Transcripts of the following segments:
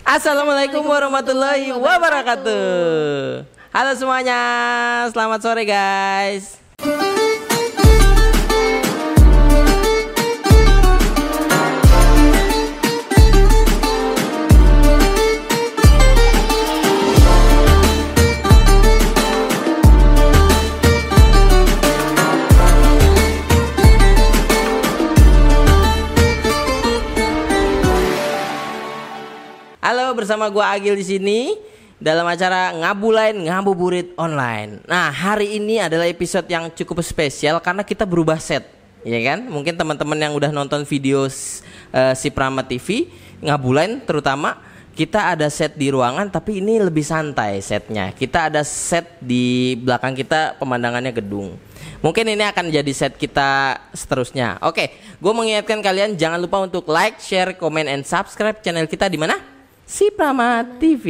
Assalamualaikum warahmatullahi wabarakatuh. Halo semuanya, selamat sore guys. Halo, bersama gua Agil di sini dalam acara Ngabulain Ngabuburit Online. Nah, hari ini adalah episode yang cukup spesial karena kita berubah set, ya kan? Mungkin teman-teman yang udah nonton video si Prama TV Ngabulain terutama, kita ada set di ruangan tapi ini lebih santai setnya. Kita ada set di belakang kita, pemandangannya gedung. Mungkin ini akan jadi set kita seterusnya. Oke, gue mengingatkan kalian jangan lupa untuk like, share, comment, and subscribe channel kita di mana? Si Prama TV.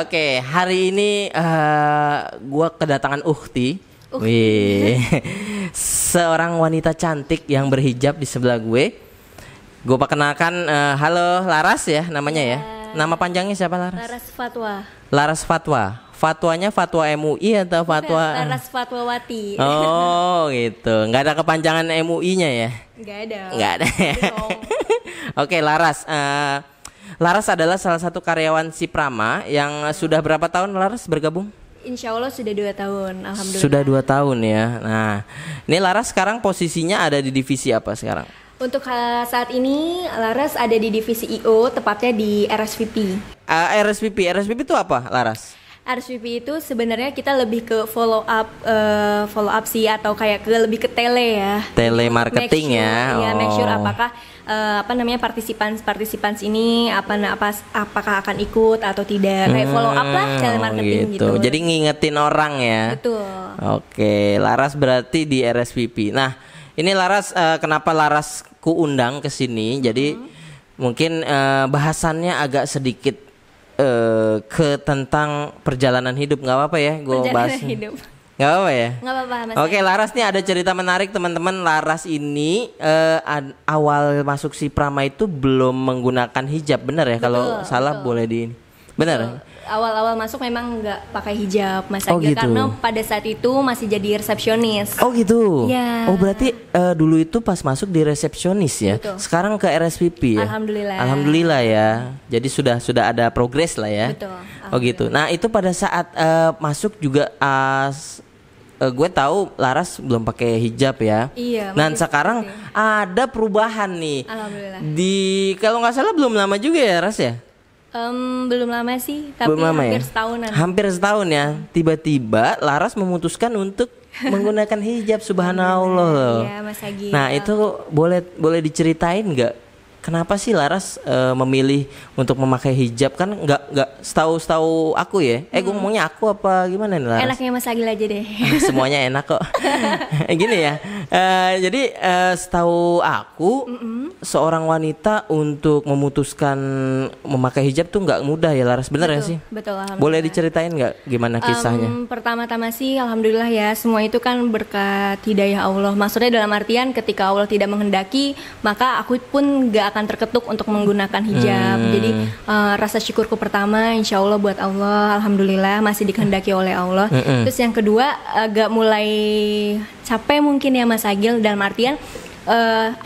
Oke, hari ini gue kedatangan Ukhti. Wih, seorang wanita cantik yang berhijab di sebelah gue. Gue perkenalkan, halo Laras ya namanya ya. Nama panjangnya siapa Laras? Laras Fatwa. Laras Fatwa. Fatwanya fatwa MUI atau fatwa? Laras Fatwawati. Oh gitu, nggak ada kepanjangan MUI-nya ya? Nggak ada. Nggak ada. Oke, Laras. Laras adalah salah satu karyawan si Prama yang sudah berapa tahun Laras bergabung? Insya Allah sudah 2 tahun, alhamdulillah. Sudah 2 tahun ya. Nah, ini Laras sekarang posisinya ada di divisi apa sekarang? Untuk saat ini Laras ada di divisi IO, tepatnya di RSVP. RSVP itu apa Laras? RSVP itu sebenarnya kita lebih ke follow up sih, atau kayak lebih ke tele ya. Telemarketing ya. Iya, make sure apakah partisipans ini apakah akan ikut atau tidak. Kayak follow up lah, telemarketing gitu. Jadi ngingetin orang ya. Betul. Oke, Laras berarti di RSVP. Nah, ini Laras kenapa Laras ku undang ke sini? Jadi mungkin bahasannya agak sedikit ke tentang perjalanan hidup, nggak apa-apa ya gue bahas hidup. Nggak apa-apa ya, nggak apa-apa Mas. Oke, Laras nih ada cerita menarik teman-teman. Laras ini awal masuk si Prama itu belum menggunakan hijab, benar ya? Kalau salah boleh benar. Awal-awal masuk memang nggak pakai hijab Mas Oh, Agil, gitu. karena pada saat itu masih jadi resepsionis. Oh gitu. Ya. Oh berarti dulu itu pas masuk di resepsionis ya. Betul. Sekarang ke RSVP ya. Alhamdulillah ya. Jadi sudah ada progres lah ya. Betul. Oh gitu. Nah itu pada saat masuk juga gue tahu Laras belum pakai hijab ya. Iya. Dan sekarang ada perubahan nih. Alhamdulillah. Kalau nggak salah belum lama juga ya Ras ya. Belum lama sih, tapi hampir setahunan. Hampir setahun ya. Tiba-tiba Laras memutuskan untuk menggunakan hijab, subhanallah loh. Iya, Mas Agil. Nah, itu boleh diceritain nggak? Kenapa sih Laras memilih untuk memakai hijab? Kan nggak setahu aku ya. Gue ngomongnya aku apa gimana nih Laras? Enaknya Mas Agil aja deh. Semuanya enak kok. Gini ya. Jadi setahu aku seorang wanita untuk memutuskan memakai hijab tuh nggak mudah ya Laras. Bener ya sih? Betul. Boleh diceritain nggak gimana kisahnya? Pertama-tama sih alhamdulillah ya, semua itu kan berkat hidayah Allah. Maksudnya dalam artian ketika Allah tidak menghendaki, maka aku pun nggak akan terketuk untuk menggunakan hijab. Jadi rasa syukurku pertama insya Allah buat Allah, alhamdulillah masih dikehendaki oleh Allah. Terus yang kedua agak mulai capek mungkin ya Mas Agil, dalam artian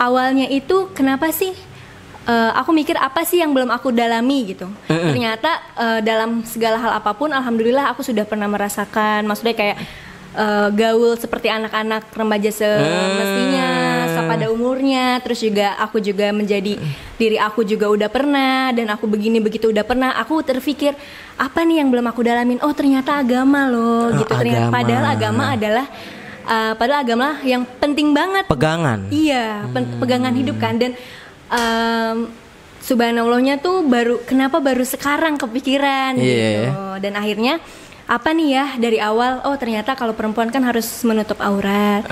awalnya itu kenapa sih aku mikir apa sih yang belum aku dalami gitu. Ternyata dalam segala hal apapun alhamdulillah aku sudah pernah merasakan, maksudnya kayak gaul seperti anak-anak remaja semestinya pada umurnya. Terus juga aku juga menjadi diri aku juga udah pernah, dan aku begini begitu udah pernah. Aku terpikir apa nih yang belum aku dalamin? Oh ternyata agama loh gitu. Ternyata padahal agama adalah agama yang penting banget. Pegangan. Iya, pegangan hidup kan. Dan subhanallahnya tuh kenapa baru sekarang kepikiran gitu. Dan akhirnya apa nih ya dari awal, oh ternyata kalau perempuan kan harus menutup aurat.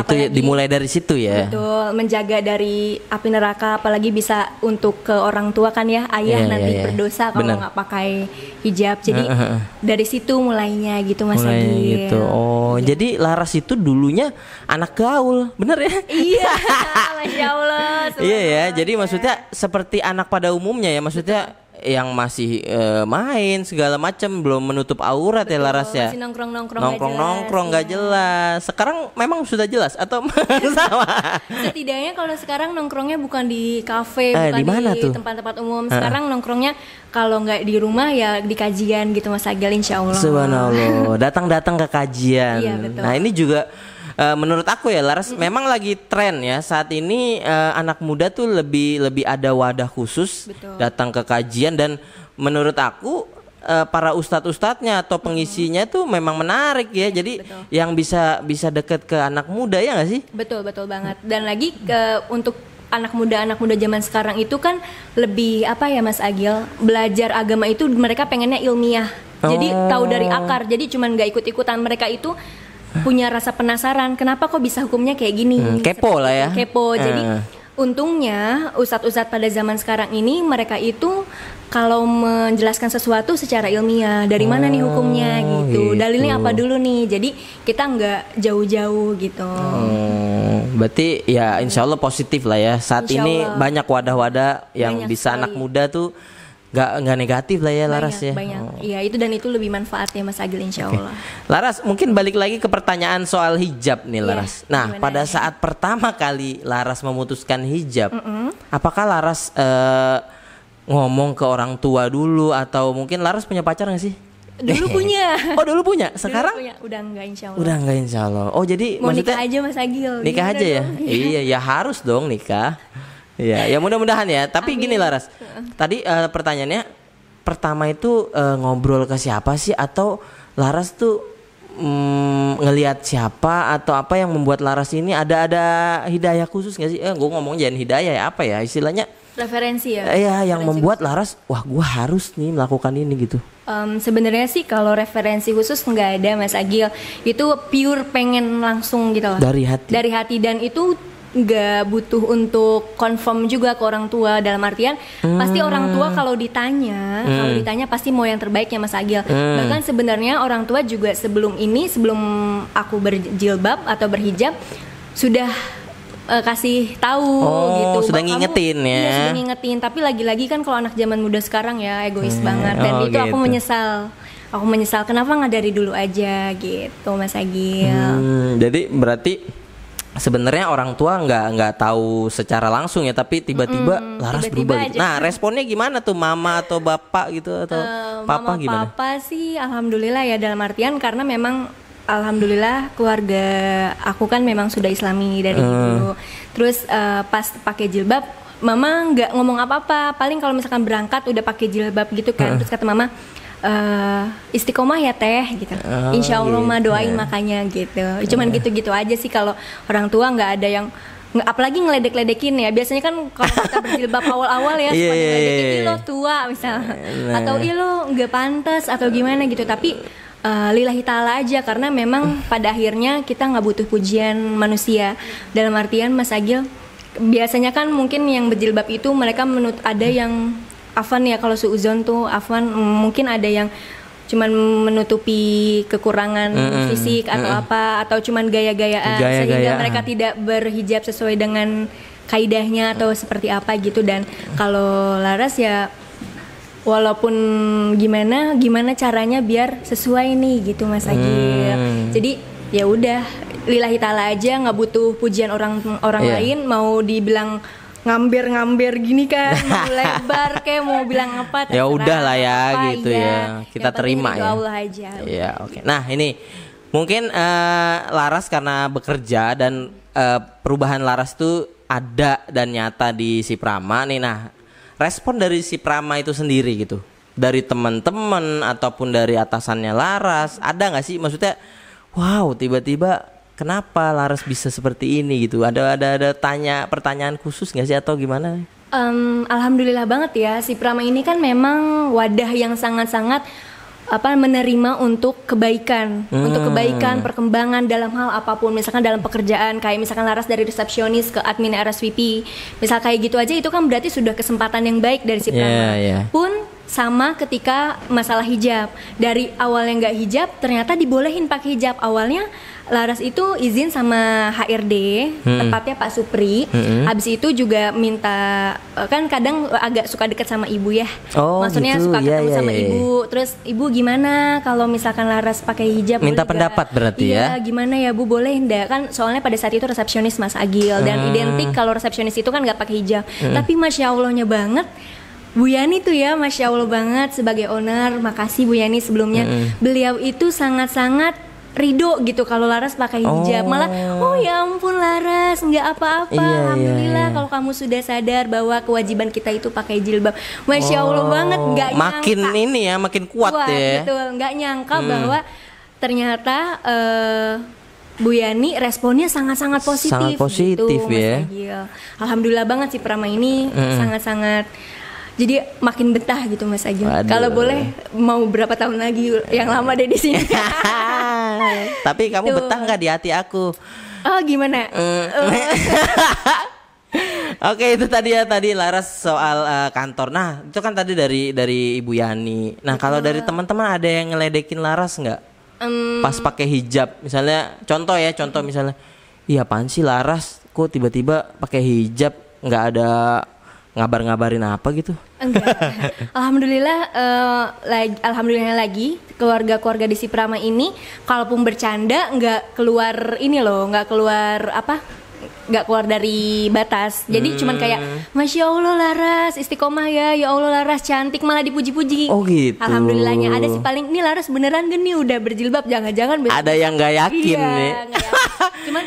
Itu dimulai dari situ ya. Betul, menjaga dari api neraka, apalagi bisa untuk ke orang tua kan ya, ayah nanti berdosa kalau nggak pakai hijab. Jadi dari situ mulainya gitu Mas Agil. Gitu. Oh, jadi Laras itu dulunya anak gaul, bener ya? Iya, Masya Allah. Iya ya, jadi maksudnya seperti anak pada umumnya ya, maksudnya yang masih main segala macam, belum menutup aurat. Betul, ya Laras ya. Masih nongkrong nggak jelas. Sekarang memang sudah jelas atau sama? Setidaknya kalau sekarang nongkrongnya bukan di kafe, bukan di tempat-tempat umum. Sekarang nongkrongnya kalau nggak di rumah ya di kajian gitu Mas Agil, insya Allah. Subhanallah. Datang ke kajian. Iya, betul. Nah ini juga menurut aku ya Laras, memang lagi tren ya saat ini, anak muda tuh lebih ada wadah khusus. Betul. Datang ke kajian, dan menurut aku para ustadz-ustadznya atau pengisinya tuh memang menarik ya. Jadi betul, yang bisa deket ke anak muda, ya nggak sih? Betul banget. Dan lagi untuk anak muda zaman sekarang itu kan lebih apa ya Mas Agil, belajar agama itu mereka pengennya ilmiah. Jadi tahu dari akar. Jadi cuman nggak ikut-ikutan, mereka itu punya rasa penasaran, kenapa kok bisa hukumnya kayak gini? Kepo lah ya. Kepo. Jadi untungnya ustadz-ustadz pada zaman sekarang ini mereka itu kalau menjelaskan sesuatu secara ilmiah, dari mana nih hukumnya gitu. Dalilnya apa dulu nih. Jadi kita nggak jauh-jauh gitu. Berarti ya insya Allah positif lah ya. Saat ini banyak wadah-wadah yang bisa sekali. Anak muda tuh nggak negatif lah ya Laras ya. Banyak. Iya itu, dan itu lebih manfaatnya Mas Agil, insya Allah. Laras, mungkin balik lagi ke pertanyaan soal hijab nih Laras. Nah pada saat pertama kali Laras memutuskan hijab, apakah Laras ngomong ke orang tua dulu, atau mungkin Laras punya pacar nggak sih? Dulu punya. Oh dulu punya. Sekarang? Dulu punya. Udah enggak, insya Allah. Udah enggak, insya Allah. Oh jadi mau maksudnya nikah aja Mas Agil. Nikah aja ya? Iya ya, harus dong nikah. Iya, ya mudah-mudahan ya. Tapi amin. Gini Laras, tadi pertanyaannya pertama itu ngobrol ke siapa sih, atau Laras tuh ngelihat siapa atau apa yang membuat Laras ini ada hidayah khusus nggak sih? Gue ngomong jangan hidayah ya, apa ya istilahnya? Referensi ya. Iya, yang membuat Laras, wah gue harus nih melakukan ini gitu. Sebenarnya sih kalau referensi khusus nggak ada Mas Agil. Itu pure pengen langsung gitu loh. Dari hati, dan itu nggak butuh untuk confirm juga ke orang tua, dalam artian pasti orang tua kalau ditanya pasti mau yang terbaiknya Mas Agil. Bahkan sebenarnya orang tua juga sebelum aku berjilbab atau berhijab sudah kasih tahu gitu. Sudah ngingetin ya. Iya, sudah ngingetin. Tapi lagi-lagi kan kalau anak zaman muda sekarang ya egois banget, dan itu gitu. Aku menyesal kenapa nggak dari dulu aja gitu Mas Agil. Jadi berarti sebenarnya orang tua nggak tahu secara langsung ya, tapi tiba-tiba Laras berubah gitu. Nah responnya gimana tuh, mama atau bapak gitu, atau papa mama, gimana? Papa sih alhamdulillah ya, dalam artian karena memang alhamdulillah keluarga aku kan memang sudah Islami dari dulu. Terus pas pakai jilbab, mama nggak ngomong apa-apa. Paling kalau misalkan berangkat udah pakai jilbab gitu kan. Terus kata mama, istiqomah ya teh gitu. Insya Allah mah doain makanya gitu. Cuman gitu-gitu aja sih, kalau orang tua nggak ada yang apalagi ngeledek-ledekin ya. Biasanya kan kalau kita berjilbab awal-awal ya suka ngeledekin, ih lo tua misalnya, atau ih lo nggak pantas atau gimana gitu. Tapi lillahi ta'ala aja, karena memang pada akhirnya kita nggak butuh pujian manusia. Dalam artian Mas Agil, biasanya kan mungkin yang berjilbab itu mereka ada yang afan ya, kalau suuzon tuh afan, mungkin ada yang cuman menutupi kekurangan fisik atau apa, atau cuman gaya-gayaan sehingga mereka tidak berhijab sesuai dengan kaidahnya atau seperti apa gitu. Dan kalau Laras ya walaupun gimana caranya biar sesuai nih gitu Mas Agil. Jadi ya udah lillahi ta'ala aja, nggak butuh pujian orang lain. Mau dibilang ngamber gini kan, mau lebar kayak mau bilang apa, ya udah lah ya gitu ya. Kita terima ya. Allah aja. Ya oke. Nah ini mungkin Laras karena bekerja dan perubahan Laras tuh ada dan nyata di si Prama nih. Nah respon dari si Prama itu sendiri gitu, dari teman-teman ataupun dari atasannya Laras, ada nggak sih, maksudnya wow tiba-tiba kenapa Laras bisa seperti ini gitu, ada pertanyaan khusus nggak sih atau gimana? Alhamdulillah banget ya, si Prama ini kan memang wadah yang sangat-sangat menerima untuk kebaikan, perkembangan dalam hal apapun. Misalkan dalam pekerjaan, kayak misalkan Laras dari resepsionis ke admin RSVP, misal kayak gitu aja, itu kan berarti sudah kesempatan yang baik dari si Prama. Pun sama ketika masalah hijab. Dari awalnya nggak hijab, ternyata dibolehin pakai hijab. Awalnya Laras itu izin sama HRD, tepatnya Pak Supri. Habis itu juga minta, kan kadang agak suka deket sama ibu ya. Maksudnya gitu. suka ketemu sama ibu. Terus ibu gimana kalau misalkan Laras pakai hijab? Minta pendapat berarti ya? Iya, gimana ya Bu, boleh enggak? Kan soalnya pada saat itu resepsionis Mas Agil, dan identik kalau resepsionis itu kan nggak pakai hijab. Tapi Masya Allahnya banget, Bu Yani tuh ya, Masya Allah banget sebagai owner. Makasih Bu Yani sebelumnya. Beliau itu sangat-sangat ridho gitu kalau Laras pakai hijab. Malah, oh ya ampun Laras, nggak apa-apa. Alhamdulillah kalau kamu sudah sadar bahwa kewajiban kita itu pakai jilbab. Masya Allah banget, nggak nyangka. Makin ini ya, makin kuat ya. Betul, nggak nyangka bahwa ternyata Bu Yani responnya sangat-sangat positif. Sangat positif gitu, ya. Mas Agil. Alhamdulillah banget sih Prama ini sangat-sangat. Jadi makin betah gitu Mas Agil. Kalau boleh mau berapa tahun lagi yang lama deh di sini. Tapi kamu betah nggak di hati aku? Oh gimana? Oke, itu tadi Laras soal kantor. Nah itu kan tadi dari Ibu Yani. Nah kalau dari teman-teman ada yang ngeledekin Laras nggak? Pas pakai hijab, misalnya contoh misalnya, iya apaan sih Laras? Kok tiba-tiba pakai hijab? Nggak ada ngabarin apa gitu? Enggak. Alhamdulillah lagi keluarga di Si Prama ini, kalaupun bercanda nggak keluar dari batas. Jadi cuman kayak Masya Allah Laras istiqomah ya Allah Laras cantik, malah dipuji-puji. Oh gitu. Alhamdulillahnya ada sih, paling ini Laras beneran gak nih udah berjilbab, jangan-jangan ada yang nggak yakin nih. Cuman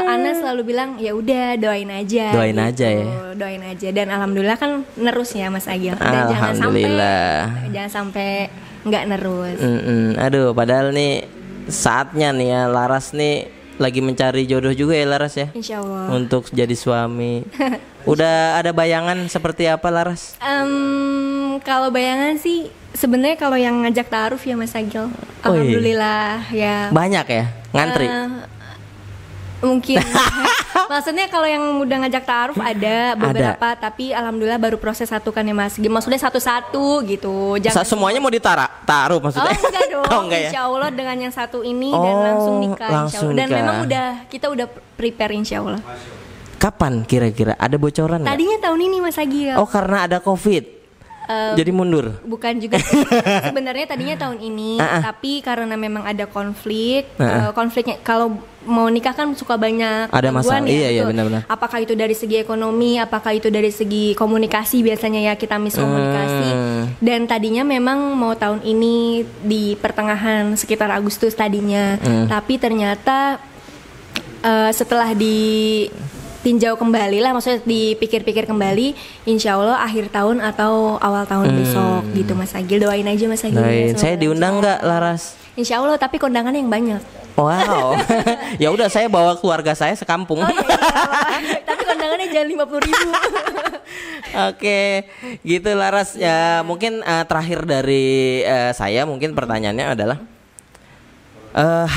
Ana selalu bilang ya udah doain aja gitu. Doain aja, dan alhamdulillah kan nerus ya Mas Agil. Dan jangan sampai nggak nerus. Aduh, padahal nih saatnya nih ya Laras nih lagi mencari jodoh juga ya Laras ya. Insya Allah. Untuk jadi suami. Udah ada bayangan seperti apa Laras? Kalau bayangan sih sebenarnya kalau yang ngajak ta'aruf ya Mas Agil. Alhamdulillah ya. Banyak ya ngantri. Mungkin maksudnya kalau yang udah ngajak ta'aruf ada beberapa, tapi alhamdulillah baru proses satu kan ya Mas. Maksudnya satu-satu gitu. Jangan semuanya mau ta'aruf maksudnya. Oh enggak dong. Enggak ya? Insya Allah dengan yang satu ini dan langsung nikah. Dan memang kita udah prepare insya Allah. Kapan kira-kira? Ada bocoran nggak? Tadinya tahun ini Mas Agil. Oh karena ada COVID. Jadi mundur? Bukan juga. Sebenarnya tadinya tahun ini, tapi karena memang ada konfliknya. Kalau mau nikah kan suka banyak ada masalah ya, iya benar-benar. Apakah itu dari segi ekonomi, apakah itu dari segi komunikasi, biasanya ya kita miskomunikasi. Dan tadinya memang mau tahun ini di pertengahan sekitar Agustus tadinya, tapi ternyata setelah tinjau kembali lah, maksudnya dipikir-pikir kembali, insya Allah akhir tahun atau awal tahun besok gitu Mas Agil. Doain aja Mas Agil. Saya diundang nggak Laras? Insya Allah, tapi kondangannya yang banyak. Wow. Ya udah saya bawa keluarga saya sekampung. Iya. Tapi kondangannya jangan 50.000. Oke, gitu Laras. Ya mungkin terakhir dari saya mungkin pertanyaannya adalah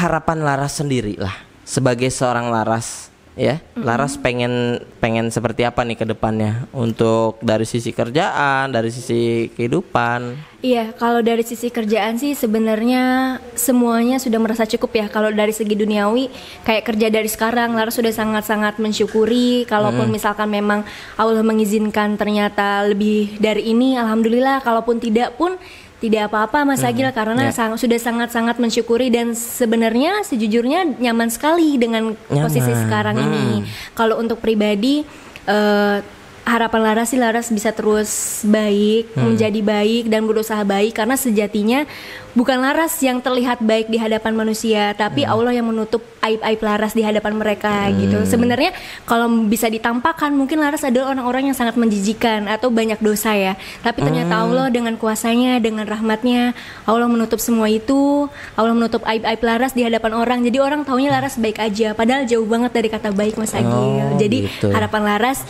harapan Laras sendiri lah sebagai seorang Laras. Ya, Laras pengen seperti apa nih ke depannya untuk dari sisi kerjaan, dari sisi kehidupan? Iya, kalau dari sisi kerjaan sih sebenarnya semuanya sudah merasa cukup ya. Kalau dari segi duniawi, kayak kerja dari sekarang, Laras sudah sangat-sangat mensyukuri. Kalaupun misalkan memang Allah mengizinkan ternyata lebih dari ini, alhamdulillah. Kalaupun tidak pun tidak apa-apa Mas Agil, karena sudah sangat-sangat mensyukuri, dan sebenarnya sejujurnya nyaman sekali dengan posisi sekarang ini. Kalau untuk pribadi, harapan Laras sih Laras bisa terus baik, menjadi baik dan berusaha baik, karena sejatinya bukan Laras yang terlihat baik di hadapan manusia, tapi Allah yang menutup aib-aib Laras di hadapan mereka gitu. Sebenarnya kalau bisa ditampakkan mungkin Laras adalah orang-orang yang sangat menjijikan atau banyak dosa ya, tapi ternyata Allah dengan kuasanya, dengan rahmatnya, Allah menutup semua itu. Allah menutup aib-aib Laras di hadapan orang, jadi orang taunya Laras baik aja, padahal jauh banget dari kata baik Mas Agil. Jadi gitu. Harapan Laras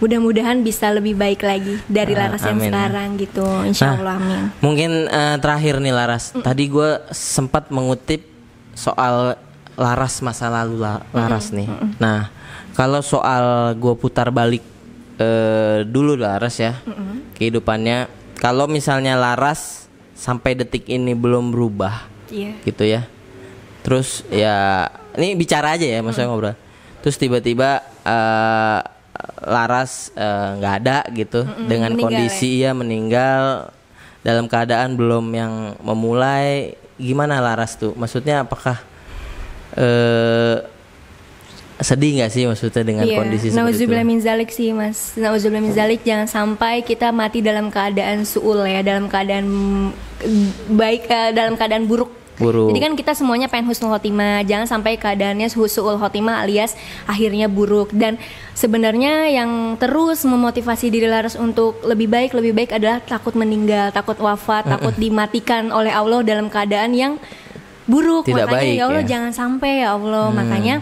mudah-mudahan bisa lebih baik lagi dari Laras yang sekarang gitu, insya Allah, amin. Mungkin terakhir nih Laras, tadi gue sempat mengutip soal Laras masa lalu Laras nih. Nah kalau soal gue putar balik dulu Laras ya, kehidupannya Kalau misalnya Laras sampai detik ini belum berubah, Iya. gitu ya. Terus ya ini bicara aja ya, maksudnya ngobrol. Terus tiba-tiba Laras nggak ada gitu, dengan meninggal kondisi ya meninggal dalam keadaan belum yang memulai. Gimana Laras tuh? Maksudnya apakah sedih nggak sih maksudnya dengan kondisi seperti itu? Nauzubillah min zalik sih Mas. Nauzubillah min zalik, jangan sampai kita mati dalam keadaan suul ya, dalam keadaan baik, dalam keadaan buruk. Jadi kan kita semuanya pengen husnul khotimah, jangan sampai keadaannya suul khotimah alias akhirnya buruk. Dan sebenarnya yang terus memotivasi diri Laras untuk lebih baik adalah takut meninggal, takut wafat, takut dimatikan oleh Allah dalam keadaan yang buruk. Tidak Makanya baik, ya Allah ya. jangan sampai ya Allah. Makanya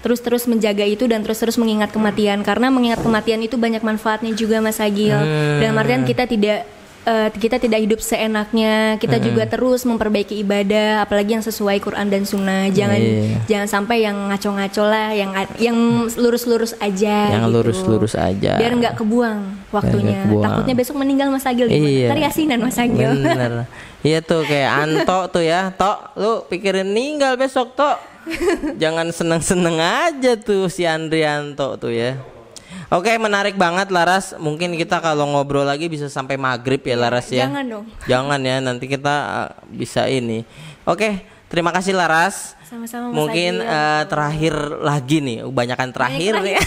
terus menjaga itu dan terus mengingat kematian, karena mengingat kematian itu banyak manfaatnya juga Mas Agil. Dalam artian kita tidak hidup seenaknya, kita juga terus memperbaiki ibadah, apalagi yang sesuai Quran dan Sunnah. Jangan sampai yang ngaco-ngaco lah, yang lurus-lurus aja. Yang gitu. lurus-lurus aja. Biar nggak kebuang waktunya. Takutnya besok meninggal Mas Agil. Iya. Ntar yasinan Mas Agil. Bener. Iya tuh kayak Anto tuh ya, Tok, lu pikirin meninggal besok, Tok. Jangan seneng-seneng aja tuh si Andrianto tuh ya. Oke, menarik banget Laras. Mungkin kita kalau ngobrol lagi bisa sampai maghrib ya Laras ya. Jangan dong. Jangan ya, nanti kita bisa ini. Oke, terima kasih Laras. Sama-sama Mas Mungkin Agil. terakhir lagi nih, kebanyakan terakhir nih.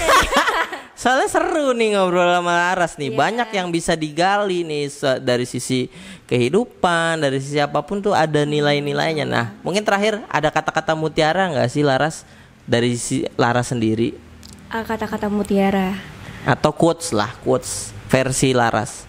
Soalnya seru nih ngobrol sama Laras nih. Banyak yang bisa digali nih dari sisi kehidupan, dari sisi apapun tuh ada nilai-nilainya. Nah, mungkin terakhir ada kata-kata mutiara nggak sih Laras dari si Laras sendiri? Kata-kata mutiara. Atau quotes lah, quotes versi Laras.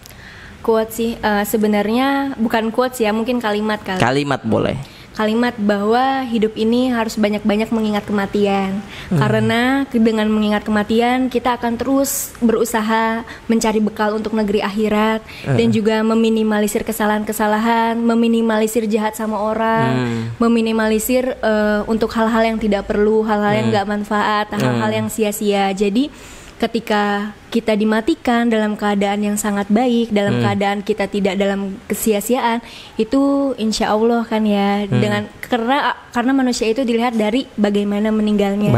Quotes sih sebenarnya bukan quotes ya, mungkin kalimat kali. Kalimat boleh. Kalimat bahwa hidup ini harus banyak-banyak mengingat kematian. Karena dengan mengingat kematian kita akan terus berusaha mencari bekal untuk negeri akhirat, dan juga meminimalisir kesalahan-kesalahan, meminimalisir jahat sama orang, meminimalisir untuk hal-hal yang tidak perlu, hal-hal yang nggak manfaat, hal-hal yang sia-sia. Jadi ketika kita dimatikan dalam keadaan yang sangat baik, dalam keadaan kita tidak dalam kesia-siaan, itu insya Allah kan ya, dengan karena manusia itu dilihat dari bagaimana meninggalnya.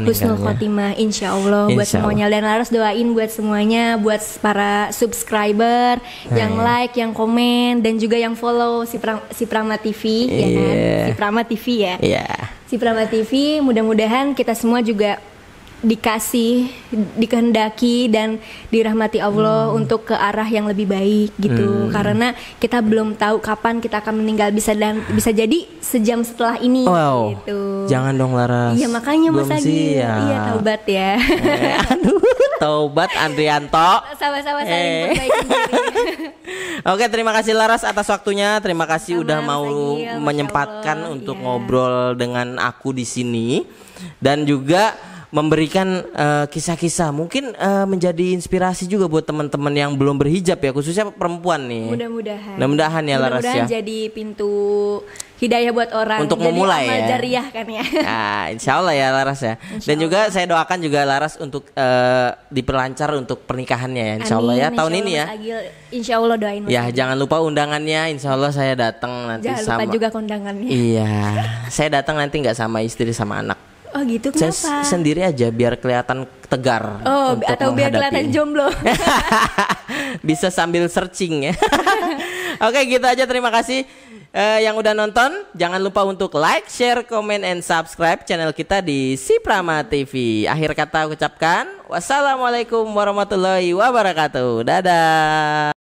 Husnul khotimah insya Allah buat semuanya. Dan Laras doain buat semuanya, buat para subscriber yang like, yang komen, dan juga yang follow si Prama TV ya kan, si Prama TV ya. Si Prama TV, mudah-mudahan kita semua juga dikehendaki dan dirahmati Allah untuk ke arah yang lebih baik gitu. Karena kita belum tahu kapan kita akan meninggal, bisa jadi sejam setelah ini gitu. Jangan dong Laras. Iya makanya belum Mas Agil. Iya taubat ya. Aduh, taubat Andrianto. Sama-sama saling perbaiki diri. Oke, terima kasih Laras atas waktunya. Terima kasih udah mau Agil, menyempatkan Allah, untuk ngobrol dengan aku di sini, dan juga memberikan kisah-kisah mungkin menjadi inspirasi juga buat teman-teman yang belum berhijab ya, khususnya perempuan nih. Mudah-mudahan ya Laras ya. Mudah-mudahan jadi pintu hidayah buat orang untuk jadi memulai amal ya. jariah kan ya. Nah, insya Allah ya Laras ya. Dan juga saya doakan juga Laras untuk diperlancar untuk pernikahannya ya, insya Allah ya, tahun ini ya. Insya Allah doain. Ya jangan lupa undangannya, insya Allah saya datang nanti. Jangan lupa juga kondangannya. Iya, saya datang nanti nggak sama istri sama anak. Oh gitu, kenapa? Saya sendiri aja biar kelihatan tegar. Atau biar kelihatan jomblo. Bisa sambil searching ya. Oke, gitu aja, terima kasih yang udah nonton. Jangan lupa untuk like, share, comment, and subscribe channel kita di Si Prama TV. Akhir kata ucapkan wassalamualaikum warahmatullahi wabarakatuh. Dadah.